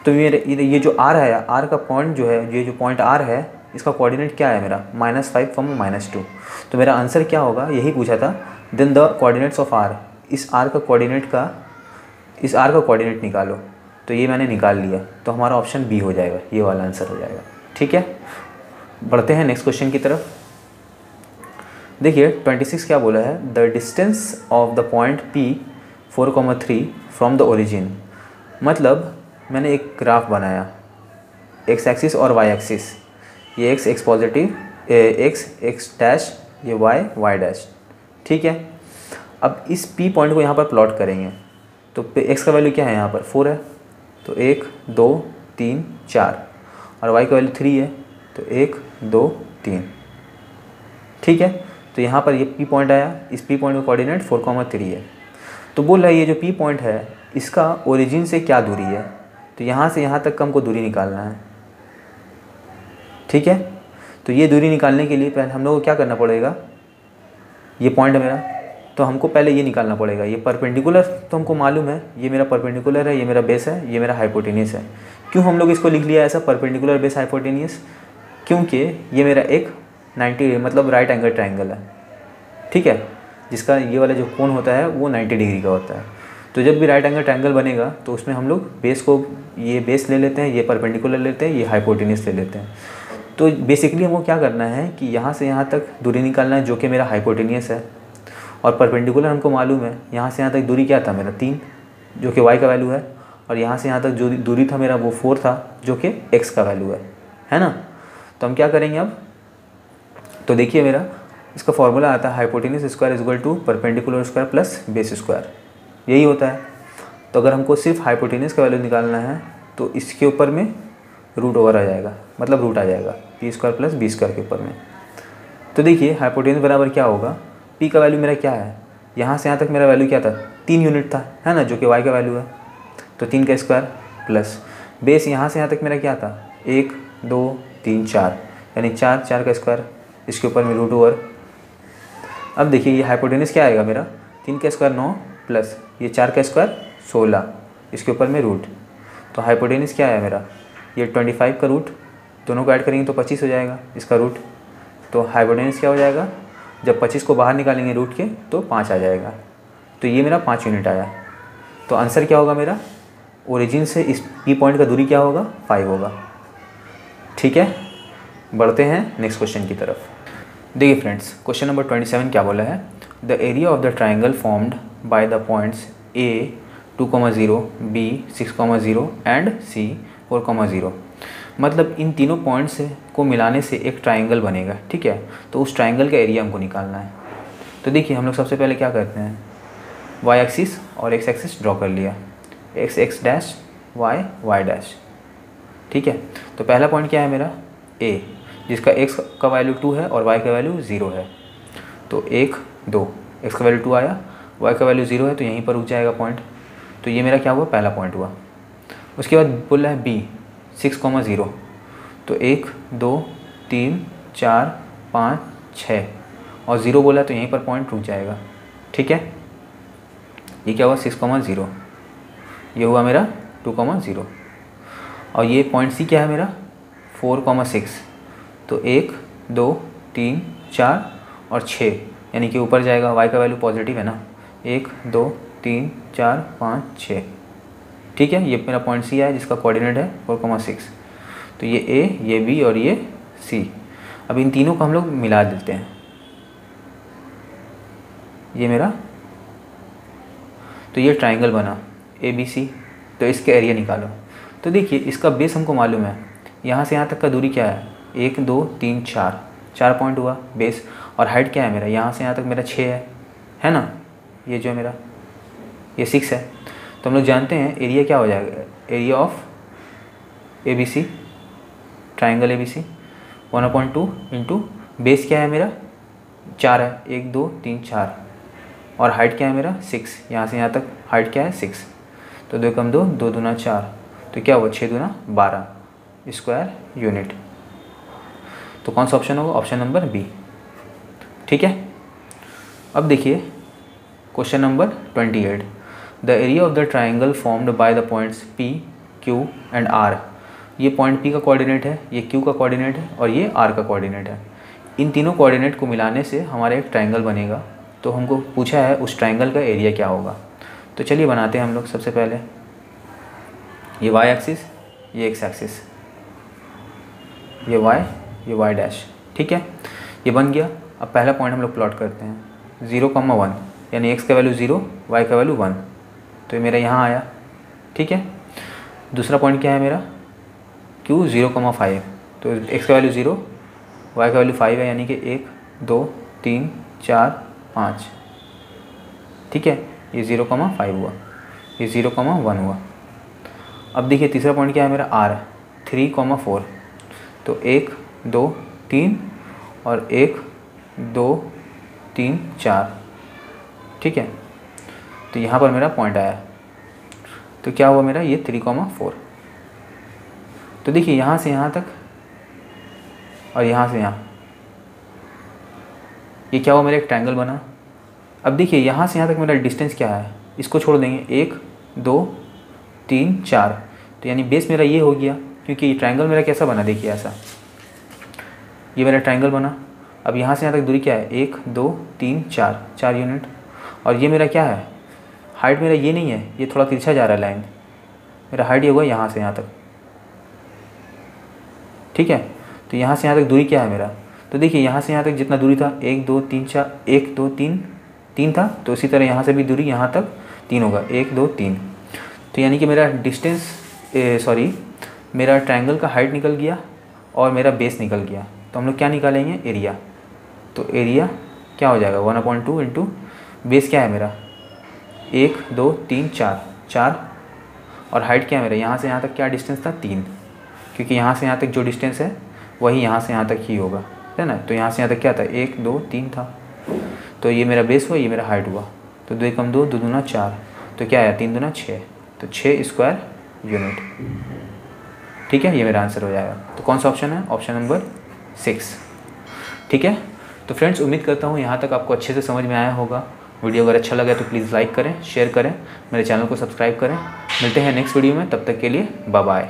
Speaker 1: तो ये जो r है, r का पॉइंट जो है, ये जो पॉइंट r है इसका कोऑर्डिनेट क्या है मेरा, -5 from -2। तो मेरा आंसर क्या होगा, यही पूछा था, then the coordinates of r, इस r का कोऑर्डिनेट निकालो। तो ये मैंने निकाल लिया, तो हमारा ऑप्शन बी हो जाएगा, ये वाला आंसर हो जाएगा, ठीक है। बढ़ते हैं नेक्स्ट क्वेश्चन की तरफ। देखिए 26 क्या बोला है, the distance of the point P 4,3 from the origin. मतलब मैंने एक ग्राफ बनाया, x एक्सिस और y एक्सिस, ये x पॉजिटिव, x डैश, ये y डैश, ठीक है। अब इस P पॉइंट को यहाँ पर प्लॉट करेंगे, तो x का वैल्यू क्या है, यहाँ पर 4 है, तो 1 2 3 4, और y का वैल्यू 3 है, तो 1 2 3, ठीक है। तो यहाँ पर ये P पॉइंट आया, इस P पॉइंट का कोऑर्डिनेट 4,3 है। तो बोल रहा है ये जो P पॉइंट है इसका ओरिजिन से क्या दूरी है, तो यहाँ से यहाँ तक हमको दूरी निकालना है, ठीक है। तो ये दूरी निकालने के लिए पहले हम लोग को क्या करना पड़ेगा, ये पॉइंट है मेरा, तो हमको पहले ये निकालना पड़ेगा। ये परपेंडिकुलर तो हमको मालूम है, ये मेरा परपेंडिकुलर है, ये मेरा बेस है, ये मेरा हाइपोटेनियस है। क्यों हम लोग इसको लिख लिया ऐसा, परपेंडिकुलर बेस हाइपोटेनियस, क्योंकि ये मेरा एक 90 मतलब राइट एंगल ट्रायंगल है, ठीक है, जिसका ये वाला जो कोण होता है वो 90 डिग्री का होता है। तो जब भी राइट एंगल ट्रायंगल बनेगा तो उसमें हम लोग बेस को, ये बेस ले लेते हैं, ये परपेंडिकुलर लेते हैं, ये हाइपोटेनियस ले लेते हैं। तो बेसिकली हमको क्या करना है कि यहाँ से यहाँ तक दूरी निकालना है, जो कि मेरा हाइपोटेनियस है, और परपेंडिकुलर हमको मालूम है, यहाँ से यहाँ तक दूरी क्या था मेरा 3, जो कि y का वैल्यू है, और यहाँ से यहाँ तक जो दूरी था मेरा वो 4 था, जो कि x का वैल्यू है ना। तो हम क्या करेंगे अब, तो देखिए मेरा इसका फॉर्मूला आता है hypotenuse square is equal to perpendicular square plus base square, यही होता है। तो अगर हमको सिर्फ हाइपोटेनियस का वैल्यू निकालना है तो इसके ऊपर में रूट ओवर आ जाएगा, मतलब रूट आ जाएगा p square plus B square के ऊपर में। तो देखिए हाइपोटेनियस बराबर क्या होगा, p का वैल्यू मेरा क्या है, यहाँ से यहाँ तक मेरा वैल्यू क्या था, 3 यूनिट था, है ना, जो कि y का वैल्यू है, तो 3 का स्क्वायर प्लस बेस यहाँ से यहाँ तक मेरा क्या था, 1 2 3 4, यानी 4 का स्क्वायर, इसके ऊपर में रूट ओवर। अब देखिए ये हाइपोटेनियस क्या आएगा मेरा, 3 का स्क्वायर 9 प्लस ये 4 का स्क्वायर 16, इसके ऊपर में रूट। तो हाइपोटेनियस क्या है मेरा, ये 25 का रूट, दोनों को ऐड करेंगे तो 25 हो जाएगा इसका रूट। तो हाइपोटेनियस क्या हो जाएगा, जब 25 को बाहर निकालेंगे रूट के तो 5 आ जाएगा। तो ये मेरा 5 यूनिट आया। तो आंसर क्या होगा मेरा, ओरिजिन से इस P पॉइंट का दूरी क्या होगा, 5 होगा, ठीक है। बढ़ते हैं नेक्स्ट क्वेश्चन की तरफ। देखिए फ्रेंड्स, क्वेश्चन नंबर 27 क्या बोला है, the area of the triangle formed by the points A 2,0, B 6,0 and C 4,0। मतलब इन तीनों पॉइंट्स को मिलाने से एक ट्राइंगल बनेगा, ठीक है। तो उस ट्राइंगल का एरिया हमको निकालना है। तो देखिए हम लोग सबसे पहले क्या करते हैं, y एक्सिस और x एक्सिस ड्रॉ कर लिया, x डैश y डैश, ठीक है। तो पहला पॉइंट क्या है मेरा, A, जिसका x का वैल्यू 2 है और y का वैल्यू 0 है। तो 1 2, x का वैल्यू 2 आया, y का वैल्यू 0 है, तो यहीं पर रुक जाएगा पॉइंट। तो ये मेरा क्या हुआ, पहला पॉइंट हुआ। उसके बाद बोल रहा है B 6,0। तो 1 2 3 4 5 6 और 0 बोला तो यहीं पर पॉइंट रुक जाएगा। ठीक है, ये क्या हुआ 6,0, ये हुआ मेरा 2,0 और ये पॉइंट सी क्या है मेरा 4,6। तो 1 2 3 4 और 6 यानी कि ऊपर जाएगा, y का वैल्यू पॉजिटिव है ना, 1 2 3 4 5 6। ठीक है, ये मेरा पॉइंट सी है जिसका कोऑर्डिनेट है 4,6। तो ये ए, ये बी और ये सी। अब इन तीनों को हम लोग मिला देते हैं, ये मेरा, तो ये ट्राइंगल बना ABC। तो इसके एरिया निकालो। तो देखिए इसका बेस हमको मालूम है, यहाँ से यहाँ तक का दूरी क्या है 1 2 3 4 पॉइंट हुआ बेस। और हाइट क्या है मेरा, यहाँ से यहाँ तक मेरा 6 है ना, ये जो मेरा ये 6 है। तो हम लोग जानते हैं एरिया क्या हो जाएगा, area of ABC, triangle ABC 1/2 into base क्या है मेरा 4 है, 1 2 3 4 और हाइट क्या है मेरा 6, यहाँ से यहाँ तक हाइट क्या है 6। तो 2 कम 2 2 दूना 4, तो क्या हुआ 6 दूना 12 स्क्वायर यूनिट। तो कौन सा ऑप्शन होगा, ऑप्शन नंबर बी। ठीक है, अब देखिए question number 28। The area of the triangle formed by the points P, Q and R। ये पॉइंट P का कोऑर्डिनेट है, ये Q का कोऑर्डिनेट है और ये R का कोऑर्डिनेट है। इन तीनों कोऑर्डिनेट को मिलाने से हमारा एक ट्राइंगल बनेगा। तो हमको पूछा है उस ट्राइंगल का एरिया क्या होगा। तो चलिए बनाते हैं हम लोग। सबसे पहले ये y एक्सिस, ये x एक्सिस, ये y डैश। ठीक है, ये बन गया। अब पहला पॉइंट हम लोग प्लॉट करते हैं 0,1 यानी x का वैल्यू 0, y का वैल्यू 1। तो ये मेरा यहाँ आया। ठीक है, दूसरा पॉइंट क्या है मेरा Q 0,5। तो x का वैल्यू 0, y का वैल्यू 5 है यानी कि 1 2 3 4 5। ठीक है, ये 0,5 हुआ, ये 0,1 हुआ। अब देखिए तीसरा पॉइंट क्या है मेरा R 3,4। तो 1 2 3 और 1 2 3 4। ठीक है, तो यहाँ पर मेरा पॉइंट आया। तो क्या हुआ मेरा ये 3,4। तो देखिए यहाँ से यहाँ तक और यहाँ से यहाँ, ये क्या हुआ मेरा एक ट्रायंगल बना। अब देखिए यहाँ से यहाँ तक मेरा डिस्टेंस क्या है, इसको छोड़ देंगे 1 2 3 4। तो यानी बेस मेरा ये हो गया, क्योंकि ट्रायंगल मेरा कैसा बना, देखिए ऐसा, ये मेरा ट्रायंगल बना। अब यहाँ से यहाँ तक दूरी क्या है 1 2 3 4 यूनिट। और ये मेरा क्या है, हाइट मेरा ये नहीं है, ये थोड़ा तिरछा जा रहा है लाइन, मेरा हाइट ये होगा यहाँ से यहाँ तक। ठीक है, तो यहाँ से यहाँ तक दूरी क्या है मेरा, तो देखिए यहाँ से यहाँ तक जितना दूरी था 1 2 3 4 1 2 3 था, तो इसी तरह यहाँ से भी दूरी यहाँ तक 3 होगा 1 2 3। तो यानी कि मेरा डिस्टेंस मेरा ट्रायंगल का हाइट निकल गया और मेरा बेस निकल गया। तो हम लोग क्या निकालेंगे, एरिया। तो एरिया क्या हो जाएगा 1/2 इंटू बेस क्या है मेरा 1 2 3 4 और हाइट क्या है मेरा, यहाँ से यहाँ तक क्या डिस्टेंस था 3, क्योंकि यहाँ से यहाँ तक जो डिस्टेंस है वही यहाँ से यहाँ तक ही होगा, है ना। तो यहाँ से यहाँ तक क्या था 1 2 3 था, तो ये मेरा बेस हुआ, ये मेरा हाइट हुआ। तो 2 कम 2 2 दूना 4, तो क्या आया 3 दूना 6, तो 6 स्क्वायर यूनिट। ठीक है, ये मेरा आंसर हो जाएगा। तो कौन सा ऑप्शन है, ऑप्शन नंबर 6। ठीक है, तो फ्रेंड्स उम्मीद करता हूँ यहाँ तक आपको अच्छे से समझ में आया होगा। वीडियो अगर अच्छा लगा तो प्लीज़ लाइक करें, शेयर करें, मेरे चैनल को सब्सक्राइब करें। मिलते हैं नेक्स्ट वीडियो में, तब तक के लिए बाय बाय।